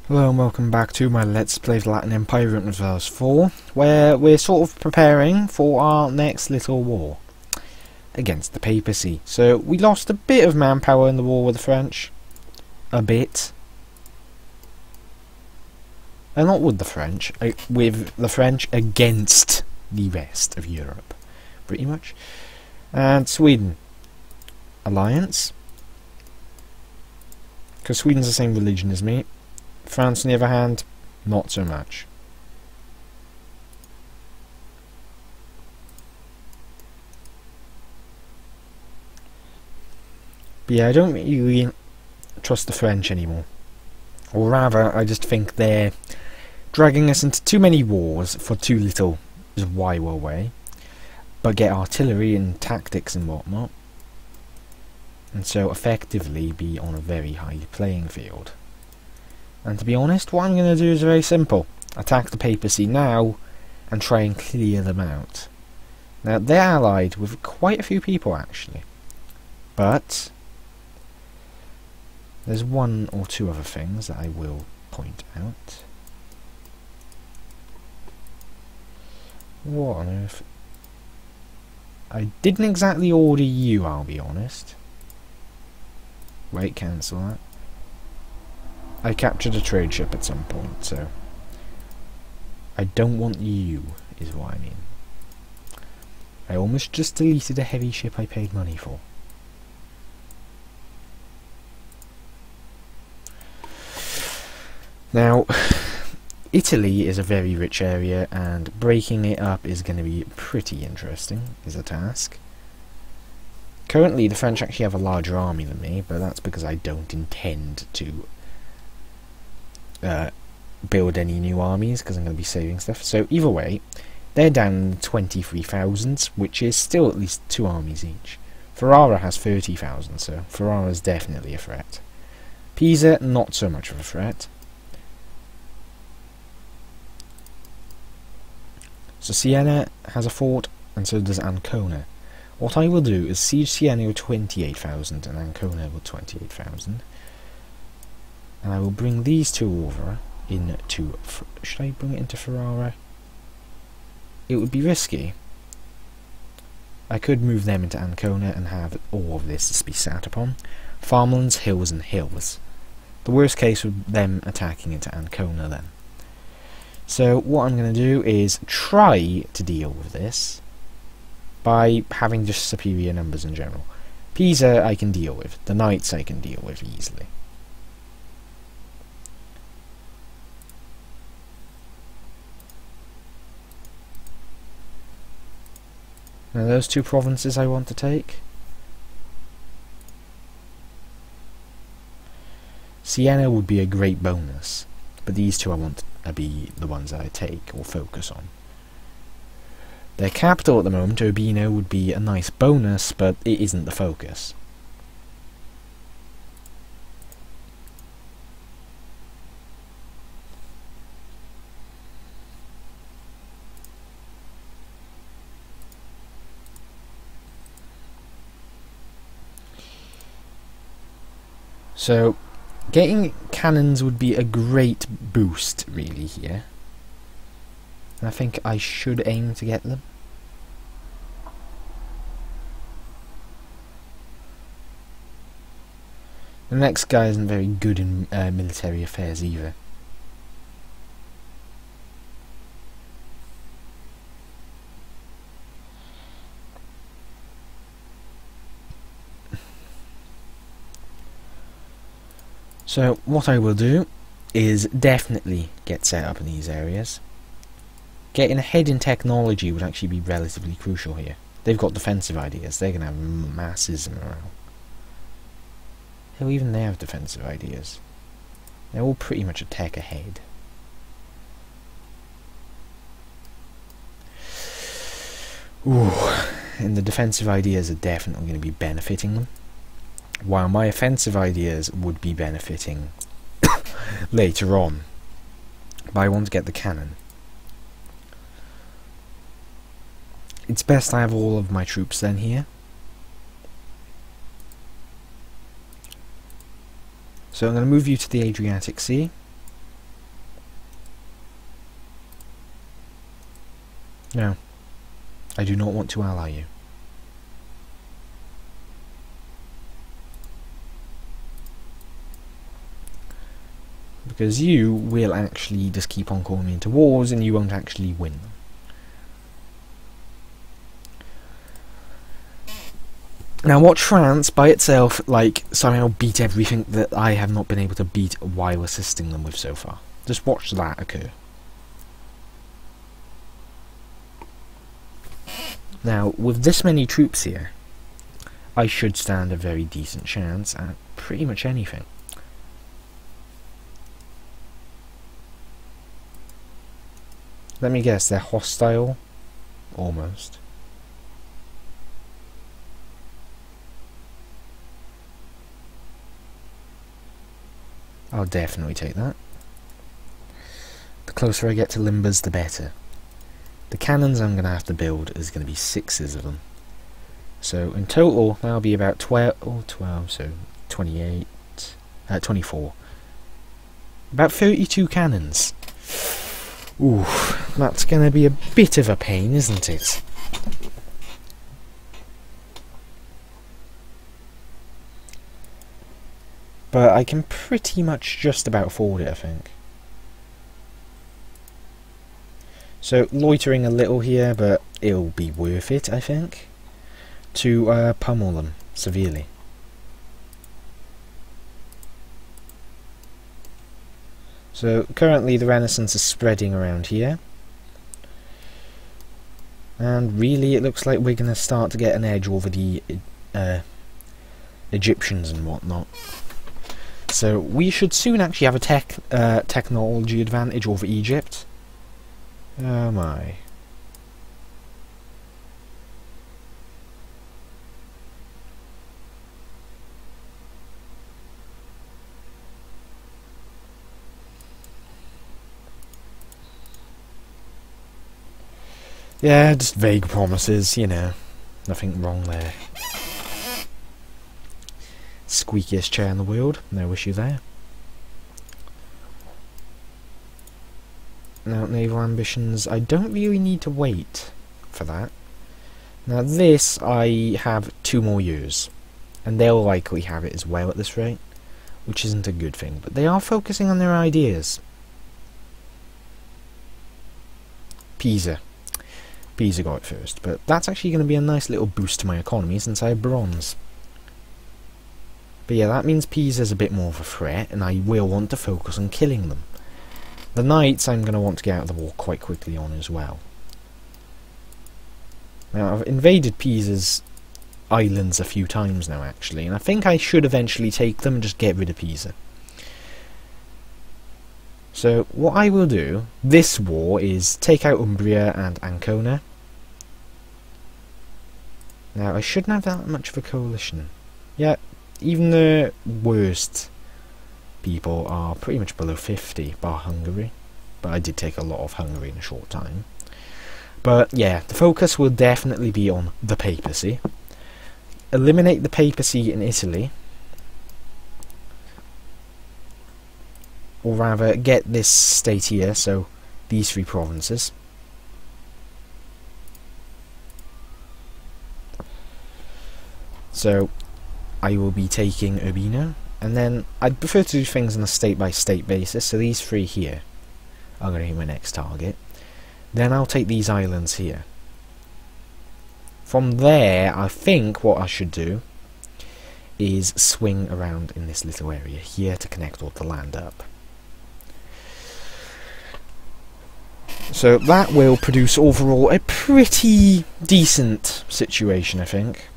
Hello and welcome back to my Let's Play the Latin Empire in verse 4, where we're sort of preparing for our next little war against the papacy. So we lost a bit of manpower in the war with the French. A bit. Not with the French, with the French against the rest of Europe, pretty much. And Sweden. Alliance. Because Sweden's the same religion as me. France, on the other hand, not so much. But yeah, I don't really trust the French anymore. Or rather, I just think they're dragging us into too many wars for too little while away. But get artillery and tactics and whatnot. And so effectively be on a very high playing field. And to be honest, what I'm going to do is very simple. Attack the papacy now, and try and clear them out. Now, they're allied with quite a few people, actually. But there's one or two other things that I will point out. What on earth? I didn't exactly order you, I'll be honest. Wait, cancel that. I captured a trade ship at some point, so I don't want you, is what I mean. I almost just deleted a heavy ship I paid money for. Now, Italy is a very rich area, and breaking it up is going to be pretty interesting, is a task. Currently, the French actually have a larger army than me, but that's because I don't intend to build any new armies, because I'm going to be saving stuff. So either way, they're down 23,000, which is still at least 2 armies each. Ferrara has 30,000, so Ferrara's definitely a threat. Pisa, not so much of a threat. So Siena has a fort, and so does Ancona. What I will do is siege Siena with 28,000 and Ancona with 28,000. And I will bring these two over into... Should I bring it into Ferrara? It would be risky. I could move them into Ancona and have all of this to be sat upon. Farmlands, hills and hills. The worst case would them attacking into Ancona then. So what I'm going to do is try to deal with this by having just superior numbers in general. Pisa I can deal with. The knights I can deal with easily. Now those 2 provinces I want to take. Siena would be a great bonus, but these 2 I want to be the ones that I take or focus on. Their capital at the moment, Urbino, would be a nice bonus, but it isn't the focus. So, getting cannons would be a great boost, really, here. And I think I should aim to get them. The next guy isn't very good in military affairs either. So what I will do is definitely get set up in these areas. Getting ahead in technology would actually be relatively crucial here. They've got defensive ideas. They're going to have masses of morale. Hell, even they have defensive ideas. They're all pretty much a tech ahead. Ooh, and the defensive ideas are definitely going to be benefiting them, while my offensive ideas would be benefiting later on. But I want to get the cannon. It's best I have all of my troops then here. So I'm going to move you to the Adriatic Sea. No, I do not want to ally you. Because you will actually just keep on calling me into wars and you won't actually win them. Now watch France by itself like somehow beat everything that I have not been able to beat while assisting them with so far. Just watch that occur. Now with this many troops here, I should stand a very decent chance at pretty much anything. Let me guess, they're hostile? Almost. I'll definitely take that. The closer I get to Limbers, the better. The cannons I'm going to have to build is going to be 6s of them. So in total, that'll be about 12, so 28, 24. About 32 cannons. Ooh, that's going to be a bit of a pain, isn't it? But I can pretty much just about afford it, I think. So, loitering a little here, but it'll be worth it, I think, to pummel them severely. So currently the Renaissance is spreading around here, and really it looks like we're going to start to get an edge over the Egyptians and whatnot. So we should soon actually have a technology advantage over Egypt. Oh my. Yeah, just vague promises, you know. Nothing wrong there. Squeakiest chair in the world, no issue there. Now, naval ambitions, I don't really need to wait for that. Now this, I have 2 more years, and they'll likely have it as well at this rate, which isn't a good thing, but they are focusing on their ideas. Pisa got it first, but that's actually going to be a nice little boost to my economy since I have bronze. But yeah, that means Pisa's a bit more of a threat, and I will want to focus on killing them. The knights I'm going to want to get out of the war quite quickly on as well. Now, I've invaded Pisa's islands a few times now, actually, and I think I should eventually take them and just get rid of Pisa. So, what I will do, this war, is take out Umbria and Ancona. Now, I shouldn't have that much of a coalition. Yeah, even the worst people are pretty much below 50, bar Hungary. But I did take a lot of Hungary in a short time. But yeah, the focus will definitely be on the papacy. Eliminate the papacy in Italy. Or rather, get this state here, so these 3 provinces. So, I will be taking Urbino, and then I'd prefer to do things on a state-by-state basis, so these 3 here are going to be my next target. Then I'll take these islands here. From there, I think what I should do is swing around in this little area here to connect all the land up. So that will produce overall a pretty decent situation, I think.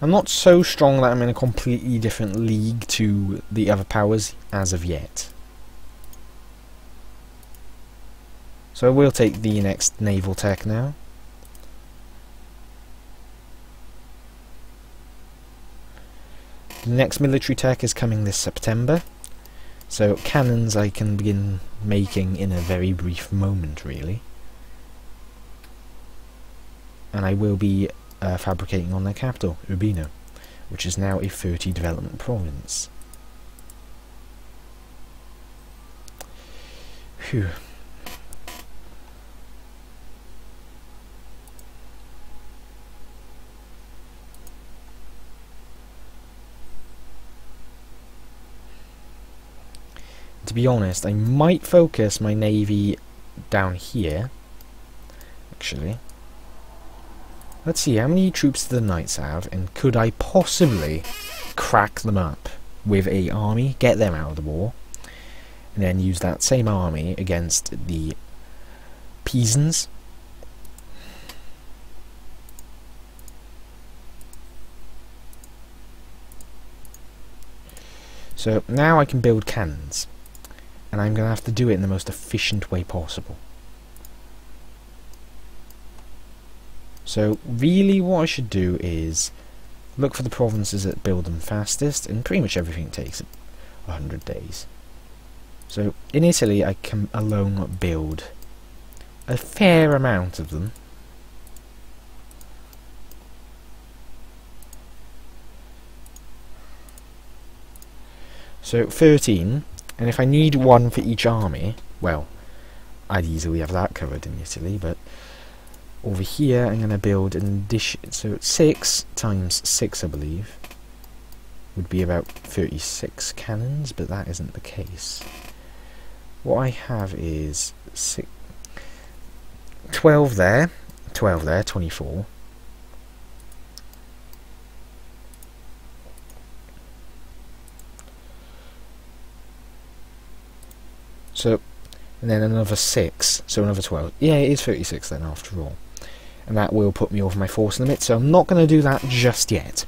I'm not so strong that I'm in a completely different league to the other powers as of yet. So I will take the next naval tech now. The next military tech is coming this September, so cannons I can begin making in a very brief moment, really. And I will be fabricating on their capital, Urbino, which is now a 30 development province. Phew. To be honest, I might focus my navy down here. Actually, let's see, how many troops do the knights have, and could I possibly crack them up with a army, get them out of the war, and then use that same army against the Pisans. So now I can build cannons, and I'm going to have to do it in the most efficient way possible. So really what I should do is look for the provinces that build them fastest, and pretty much everything takes 100 days. So in Italy I can alone build a fair amount of them. So 13, and if I need one for each army, well, I'd easily have that covered in Italy, but over here I'm going to build an addition, so 6 times 6 I believe would be about 36 cannons, but that isn't the case. What I have is 12 there, 24. So, and then another 6, so another 12. Yeah, it is 36 then after all. And that will put me over my force limit, so I'm not going to do that just yet.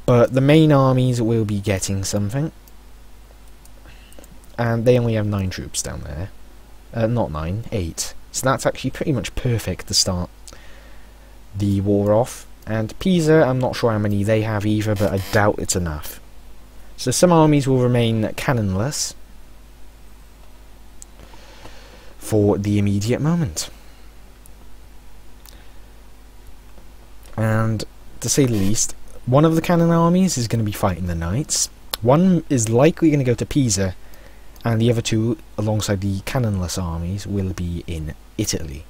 But the main armies will be getting something. And they only have 9 troops down there. Not 9, 8. So that's actually pretty much perfect to start the war off. And Pisa, I'm not sure how many they have either, but I doubt it's enough. So some armies will remain cannonless for the immediate moment. And to say the least, one of the cannon armies is going to be fighting the knights. One is likely going to go to Pisa, and the other two, alongside the cannonless armies, will be in Italy.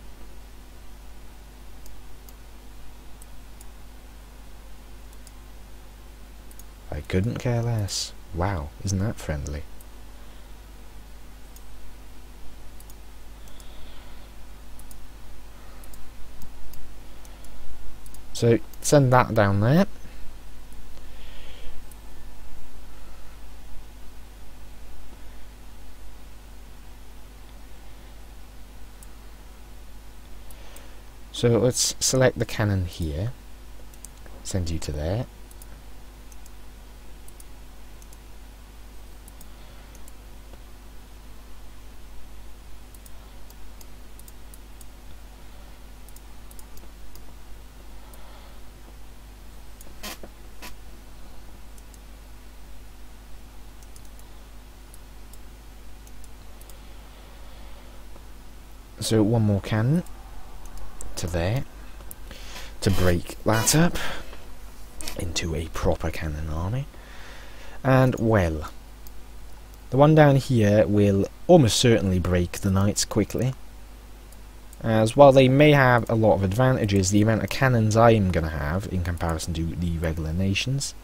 I couldn't care less. Wow, isn't that friendly? So, send that down there. So, let's select the cannon here. Send you to there. So one more cannon to there to break that up into a proper cannon army. And well, the one down here will almost certainly break the knights quickly, as while they may have a lot of advantages, the amount of cannons I am going to have in comparison to the regular nations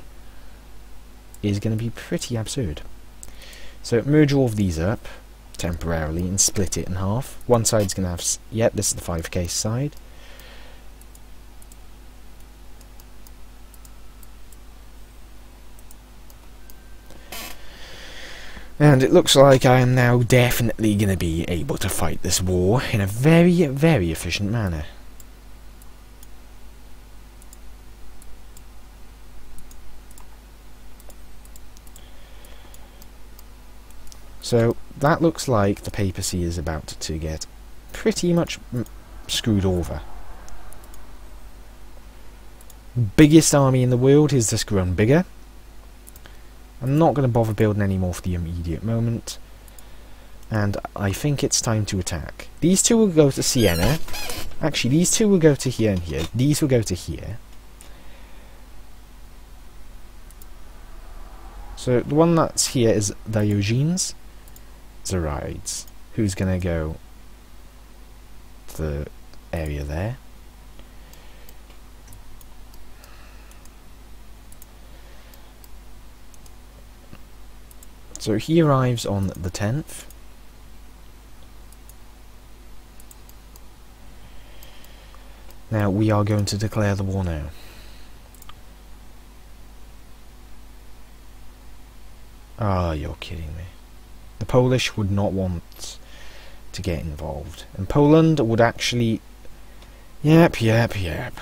is going to be pretty absurd. So merge all of these up temporarily and split it in half. One side's going to have, yep, this is the 5k side. And it looks like I am now definitely going to be able to fight this war in a very, very efficient manner. So that looks like the papacy is about to get pretty much screwed over. Biggest army in the world has just grown bigger. I'm not going to bother building any more for the immediate moment. And I think it's time to attack. These two will go to Siena. Actually, these two will go to here and here. These will go to here. So the one that's here is Diogenes. Zarides, who's going to go to the area there. So he arrives on the 10th. Now we are going to declare the war now. Ah, you're kidding me. The Polish would not want to get involved. And Poland would actually... Yep.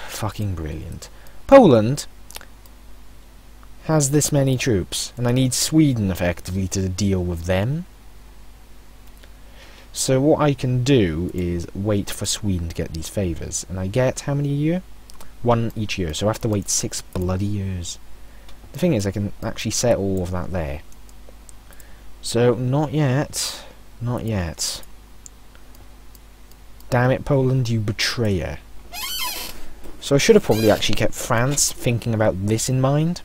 Fucking brilliant. Poland has this many troops, and I need Sweden effectively to deal with them. So what I can do is wait for Sweden to get these favours, and I get how many a year? 1 each year, so I have to wait 6 bloody years. The thing is, I can actually set all of that there. So, not yet. Not yet. Damn it, Poland, you betrayer. So I should have probably actually kept France, thinking about this in mind.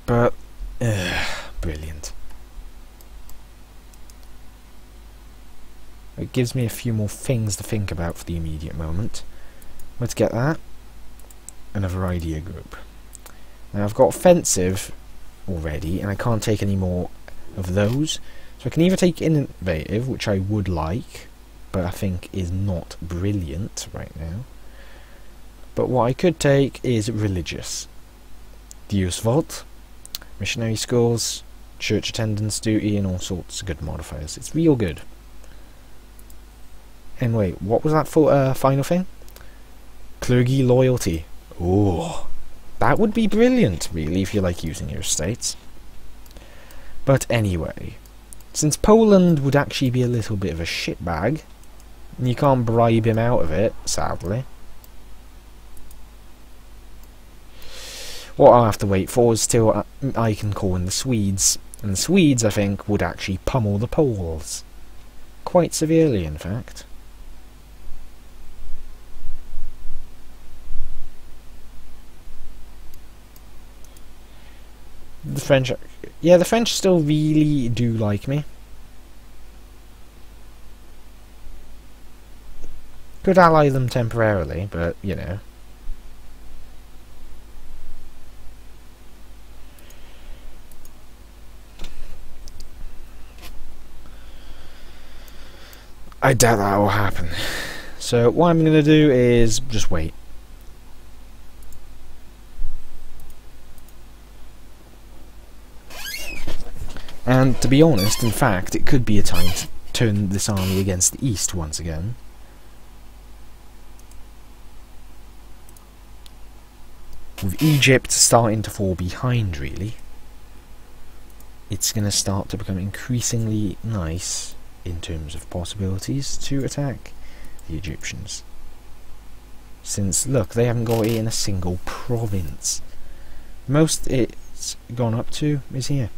But, brilliant. It gives me a few more things to think about for the immediate moment. Let's get that. Another idea group. Now I've got offensive already, and I can't take any more of those. So I can either take innovative, which I would like, but I think is not brilliant right now. But what I could take is religious. Diosvot, missionary schools, church attendance duty, and all sorts of good modifiers. It's real good. And wait, what was that for final thing? Clergy loyalty. Oh, that would be brilliant, really, if you like using your estates. But anyway, since Poland would actually be a little bit of a shitbag, and you can't bribe him out of it, sadly, what I'll have to wait for is till I can call in the Swedes, and the Swedes, I think, would actually pummel the Poles. Quite severely, in fact. The French... Yeah, the French still really do like me. Could ally them temporarily, but, you know. I doubt that will happen. So, what I'm going to do is just wait. And to be honest, in fact, it could be a time to turn this army against the east once again. With Egypt starting to fall behind, really, it's going to start to become increasingly nice in terms of possibilities to attack the Egyptians. Since, look, they haven't got it in a single province. Most it's gone up to is here.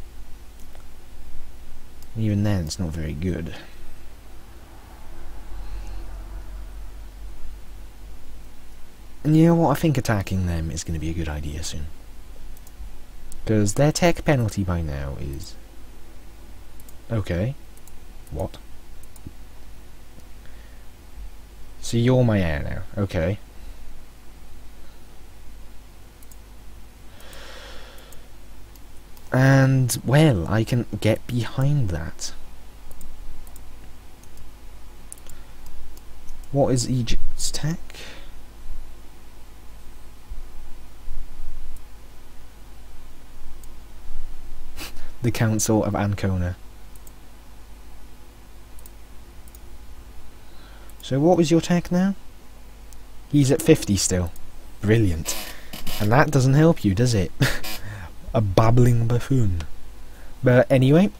Even then, it's not very good. And you know what? I think attacking them is going to be a good idea soon. Because their tech penalty by now is... Okay. What? So you're my heir now. Okay. And, well, I can get behind that. What is Egypt's tech? The Council of Ancona. So what was your tech now? He's at 50 still. Brilliant. And that doesn't help you, does it? A babbling buffoon. But anyway,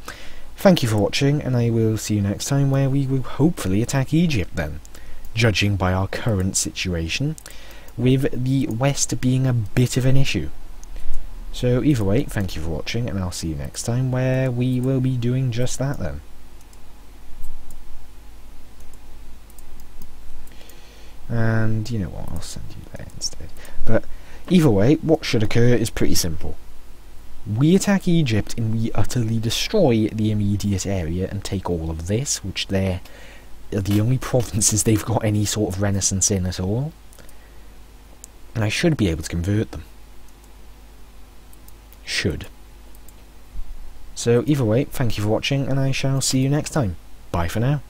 thank you for watching, and I will see you next time, where we will hopefully attack Egypt then, judging by our current situation, with the West being a bit of an issue. So either way, thank you for watching, and I'll see you next time, where we will be doing just that then. And you know what, I'll send you there instead. But either way, what should occur is pretty simple. we attack Egypt and we utterly destroy the immediate area and take all of this, which they're the only provinces they've got any sort of renaissance in at all. And I should be able to convert them. Should. So either way, thank you for watching, and I shall see you next time. Bye for now.